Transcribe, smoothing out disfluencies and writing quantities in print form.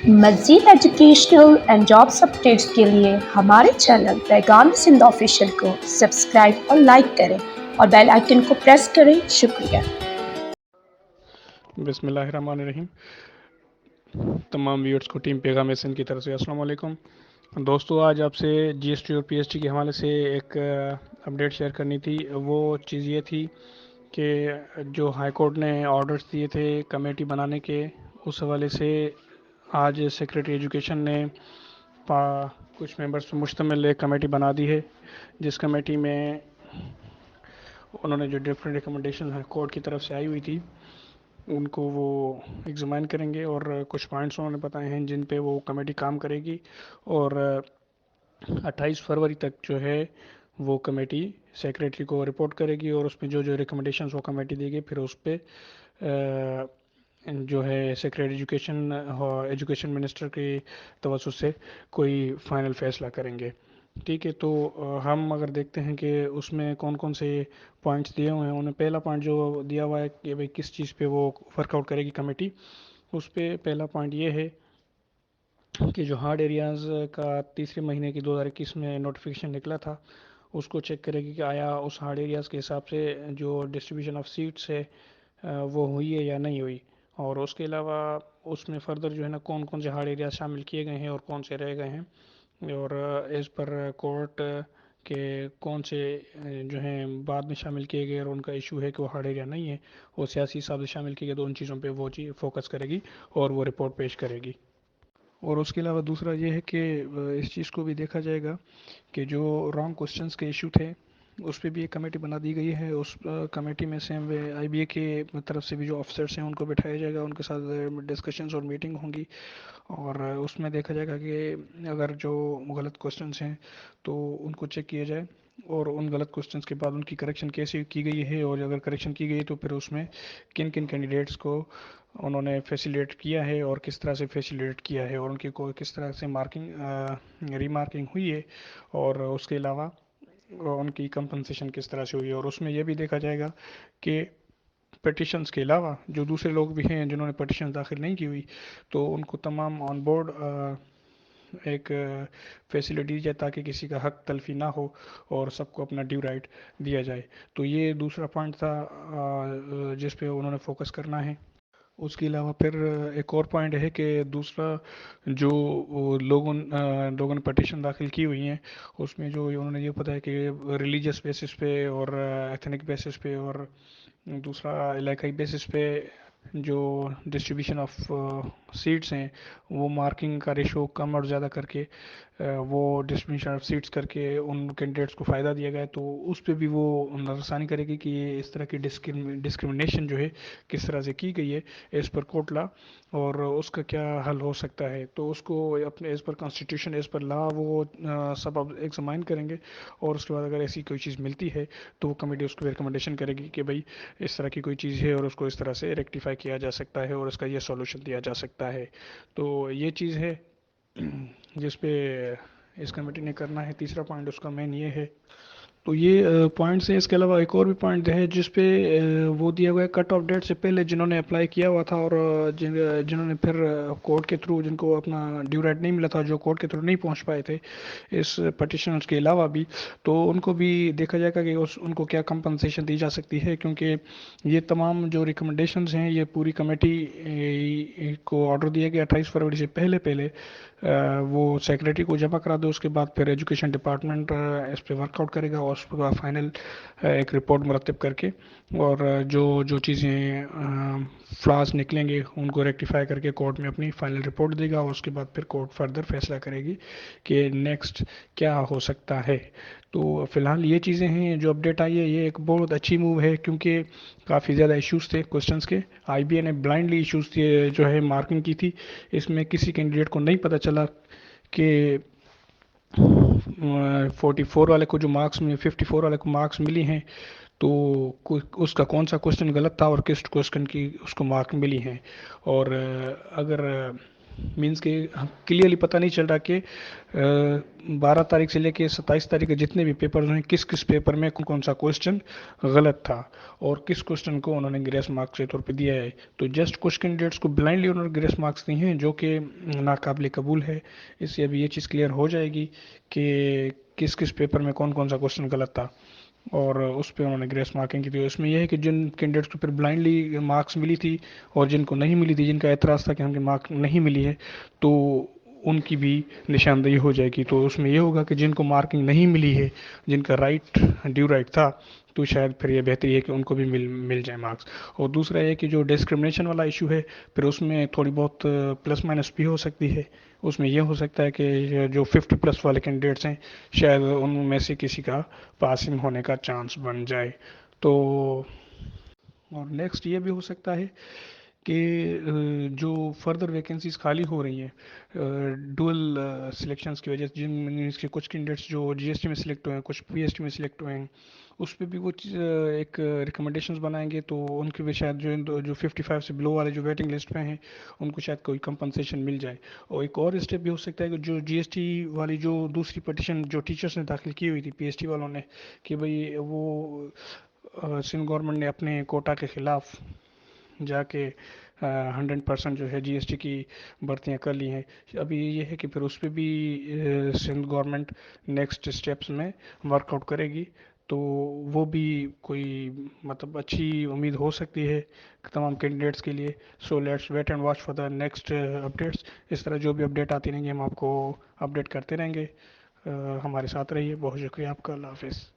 مزید educational and jobs updates کے لیے ہمارے چینل پیغام سندھ آفیشیل کو سبسکرائب اور لائک کریں اور بیل آئکن کو پریس کریں. شکریہ. بسم اللہ الرحمن الرحیم. تمام ویورز کو ٹیم پیغام سندھ کی طرف سے السلام علیکم. دوستو آج آپ سے جی ایس ٹی اور پی ایس ٹی کے حوالے سے ایک اپڈیٹ شیئر کرنی تھی. وہ چیز یہ تھی کہ جو ہائی کورٹ نے آرڈرز دیے تھے کمیٹی بنانے کے، اس حوالے سے آج سیکریٹری ایجوکیشن نے کچھ ممبرز پر مشتمل ایک کمیٹی بنا دی ہے، جس کمیٹی میں انہوں نے جو ڈفرینٹ ریکمنڈیشن ہائی کورٹ کی طرف سے آئی ہوئی تھی ان کو وہ ایگزامائن کریں گے، اور کچھ پوائنٹس انہوں نے بتائے ہیں جن پہ وہ کمیٹی کام کرے گی، اور 28 فروری تک جو ہے وہ کمیٹی سیکریٹری کو رپورٹ کرے گی، اور اس میں جو ریکمنڈیشنز وہ کمیٹی دے گی پھر اس پہ جو ہے سیکریٹری ایجوکیشن منسٹر کی توسط سے کوئی فائنل فیصلہ کریں گے. ٹھیک ہے، تو ہم اگر دیکھتے ہیں کہ اس میں کون کون سے پوائنٹس دیے ہوئے ہیں. انہیں پہلا پوائنٹ جو دیا ہوا ہے کہ بھئی کس چیز پہ وہ ورک آؤٹ کرے گی کمیٹی، اس پہ پہلا پوائنٹ یہ ہے کہ جو ہارڈ ایریاز کا تیسرے مہینے کی 2021 میں نوٹیفیکیشن نکلا تھا اس کو چیک کرے گی کہ آیا اس ہارڈ ایریاز کے حساب سے جو ڈسٹریبیوشن آف سیٹس ہے وہ ہوئی ہے یا نہیں ہوئی، اور اس کے علاوہ اس میں فردر جو ہے نا کون کون سے ہارڈ ایریاز شامل کیے گئے ہیں اور کون سے رہ گئے ہیں، اور ایز پر کورٹ کہ کون سے جو ہیں بعد میں شامل کیے گئے اور ان کا ایشو ہے کہ وہ ہارڈ ایریا نہیں ہے، وہ سیاسی حساب سے شامل کیے گئے، تو ان چیزوں پہ وہ چیز فوکس کرے گی اور وہ رپورٹ پیش کرے گی. اور اس کے علاوہ دوسرا یہ ہے کہ اس چیز کو بھی دیکھا جائے گا کہ جو رانگ کوسچنس کے ایشو تھے اس پہ بھی ایک کمیٹی بنا دی گئی ہے. اس کمیٹی میں سیم آئی بی اے کے طرف سے بھی جو آفیسرس ہیں ان کو بٹھایا جائے گا، ان کے ساتھ ڈسکشنز اور میٹنگ ہوں گی، اور اس میں دیکھا جائے گا کہ اگر جو غلط کوسچنس ہیں تو ان کو چیک کیا جائے، اور ان غلط کوسچنس کے بعد ان کی کریکشن کیسے کی گئی ہے، اور اگر کریکشن کی گئی تو پھر اس میں کن کن کینڈیڈیٹس کو انہوں نے فیسیلیٹ کیا ہے اور کس طرح سے فیسیلیٹ کیا ہے، اور ان کی کو کس طرح سے ری مارکنگ ہوئی ہے، اور اس کے علاوہ ان کی کمپنسیشن کس طرح سے ہوئی ہے. اور اس میں یہ بھی دیکھا جائے گا کہ پٹیشنز کے علاوہ جو دوسرے لوگ بھی ہیں جنہوں نے پٹیشن داخل نہیں کی ہوئی تو ان کو تمام آن بورڈ ایک فیسلٹی دی جائے تاکہ کسی کا حق تلفی نہ ہو اور سب کو اپنا ڈیو رائٹ دیا جائے. تو یہ دوسرا پوائنٹ تھا جس پہ انہوں نے فوکس کرنا ہے. اس کے علاوہ پھر ایک اور پوائنٹ ہے کہ دوسرا جو لوگوں نے پٹیشن داخل کی ہوئی ہیں اس میں جو انہوں نے یہ بتایا کہ ریلیجیس بیسس پہ اور ایتھنک بیسس پہ اور دوسرا علاقائی بیسس پہ جو ڈسٹریبیوشن آف سیٹس ہیں وہ مارکنگ کا ریشو کم اور زیادہ کر کے وہ ڈسٹریبیوشن آف سیٹس کر کے ان کینڈیڈیٹس کو فائدہ دیا گیا، تو اس پہ بھی وہ نظرثانی کرے گی کہ یہ اس طرح کی ڈسکرمنیشن جو ہے کس طرح سے کی گئی ہے ایز پر کوٹ لا، اور اس کا کیا حل ہو سکتا ہے. تو اس کو اپنے as per constitution as per law وہ سب ایگزامائن کریں گے، اور اس کے بعد اگر ایسی کوئی چیز ملتی ہے تو وہ کمیٹی اس کو ریکمنڈیشن کرے گی کہ بھائی اس طرح کی کوئی چیز ہے اور اس کو اس طرح سے ریکٹیفائی کیا جا سکتا ہے اور اس کا یہ سولوشن دیا جا سکتا ہے. تو یہ چیز ہے جس پہ اس کمیٹی نے کرنا ہے. تیسرا پوائنٹ اس کا مین یہ ہے. تو یہ پوائنٹس ہیں. اس کے علاوہ ایک اور بھی پوائنٹ ہے جس پہ وہ دیا ہوا ہے کٹ آف ڈیٹ سے پہلے جنہوں نے اپلائی کیا ہوا تھا اور جنہوں نے پھر کورٹ کے تھرو جن کو اپنا ڈیو رائٹ نہیں ملا تھا، جو کورٹ کے تھرو نہیں پہنچ پائے تھے اس پٹیشنز کے علاوہ بھی، تو ان کو بھی دیکھا جائے گا کہ ان کو کیا کمپنسیشن دی جا سکتی ہے، کیونکہ یہ تمام جو ریکمنڈیشنز ہیں یہ پوری کمیٹی کو آرڈر دیا گیا 28 فروری سے پہلے وہ سیکریٹری کو جمع کرا دو. اس کے بعد پھر ایجوکیشن ڈپارٹمنٹ اس پہ ورک آؤٹ کرے گا اور اس کا فائنل ایک رپورٹ مرتب کر کے اور جو چیزیں فلاز نکلیں گے ان کو ریکٹیفائی کر کے کورٹ میں اپنی فائنل رپورٹ دے گا، اور اس کے بعد پھر کورٹ فردر فیصلہ کرے گی کہ نیکسٹ کیا ہو سکتا ہے. تو فی الحال یہ چیزیں ہیں جو اپڈیٹ آئی ہے. یہ ایک بہت اچھی موو ہے کیونکہ کافی زیادہ ایشوز تھے کوسچنس کے. آئی بی اے نے بلائنڈلی ایشوز جو ہے مارکنگ کی تھی. اس میں کسی کینڈیڈیٹ کو نہیں پتہ چلا کہ 44 والے کو جو مارکس 54 والے کو مارکس ملی ہیں تو اس کا کون سا کوسچن غلط تھا اور کس کوسچن کی اس کو مارک ملی ہیں. اور اگر مینس کہ کلیئرلی پتہ نہیں چل رہا کہ 12 تاریخ سے لے کے 27 تاریخ کے جتنے بھی پیپر ہیں کس کس پیپر میں کون کون سا کوشچن غلط تھا اور کس کوشچن کو انہوں نے گریس مارکس کے طور پہ دیا ہے. تو جسٹ کچھ کینڈیڈیٹس کو بلائنڈلی انہوں نے گریس مارکس دی ہیں جو کہ ناقابل قبول ہے. اس سے ابھی یہ چیز کلیئر ہو جائے گی کہ کس کس پیپر میں کون کون سا کوشچن غلط تھا اور اس پہ انہوں نے گریس مارکنگ کی تھی. اس میں یہ ہے کہ جن کینڈیڈیٹس کو پھر بلائنڈلی مارکس ملی تھی اور جن کو نہیں ملی تھی، جن کا اعتراض تھا کہ ہمیں مارک نہیں ملی ہے، تو ان کی بھی نشاندہی ہو جائے گی. تو اس میں یہ ہوگا کہ جن کو مارکنگ نہیں ملی ہے، جن کا ڈیو رائٹ تھا، تو شاید پھر یہ بہتری ہے کہ ان کو بھی مل جائے مارکس. اور دوسرا یہ کہ جو ڈسکرمنیشن والا ایشو ہے، پھر اس میں تھوڑی بہت پلس مائنس بھی ہو سکتی ہے. اس میں یہ ہو سکتا ہے کہ جو 50+ والے کینڈیڈیٹس ہیں شاید ان میں سے کسی کا پاسنگ ہونے کا چانس بن جائے. تو اور نیکسٹ یہ بھی ہو سکتا ہے کہ جو فردر ویکنسیز خالی ہو رہی ہیں ڈول سلیکشنز کی وجہ سے، جن کے کچھ کینڈیڈیٹس جو جی ایس ٹی میں سلیکٹ ہوئے ہیں، کچھ پی ایس ٹی میں سلیکٹ ہوئے ہیں، اس پہ بھی وہ ایک ریکمنڈیشنز بنائیں گے. تو ان کے بھی شاید جو 55 سے بلو والے جو ویٹنگ لسٹ پہ ہیں ان کو شاید کوئی کمپنسیشن مل جائے. اور ایک اور اسٹیپ بھی ہو سکتا ہے کہ جو جی ایس ٹی والی جو دوسری پٹیشن جو ٹیچرس نے داخل کی ہوئی تھی پی ایس ٹی والوں نے، کہ بھئی وہ سندھ گورنمنٹ نے اپنے کوٹا کے خلاف جا کے 100% جو ہے جی ایس ٹی کی بھرتیاں کر لی ہیں. ابھی یہ ہے کہ پھر اس پہ بھی سندھ گورنمنٹ نیکسٹ اسٹیپس میں ورک آؤٹ کرے گی. تو وہ بھی کوئی مطلب اچھی امید ہو سکتی ہے تمام کینڈیڈیٹس کے لیے. So let's wait and watch for the next updates. اس طرح جو بھی اپڈیٹ آتی رہیں گی ہم آپ کو اپڈیٹ کرتے رہیں گے. ہمارے ساتھ رہیے. بہت شکریہ آپ کا. اللہ حافظ.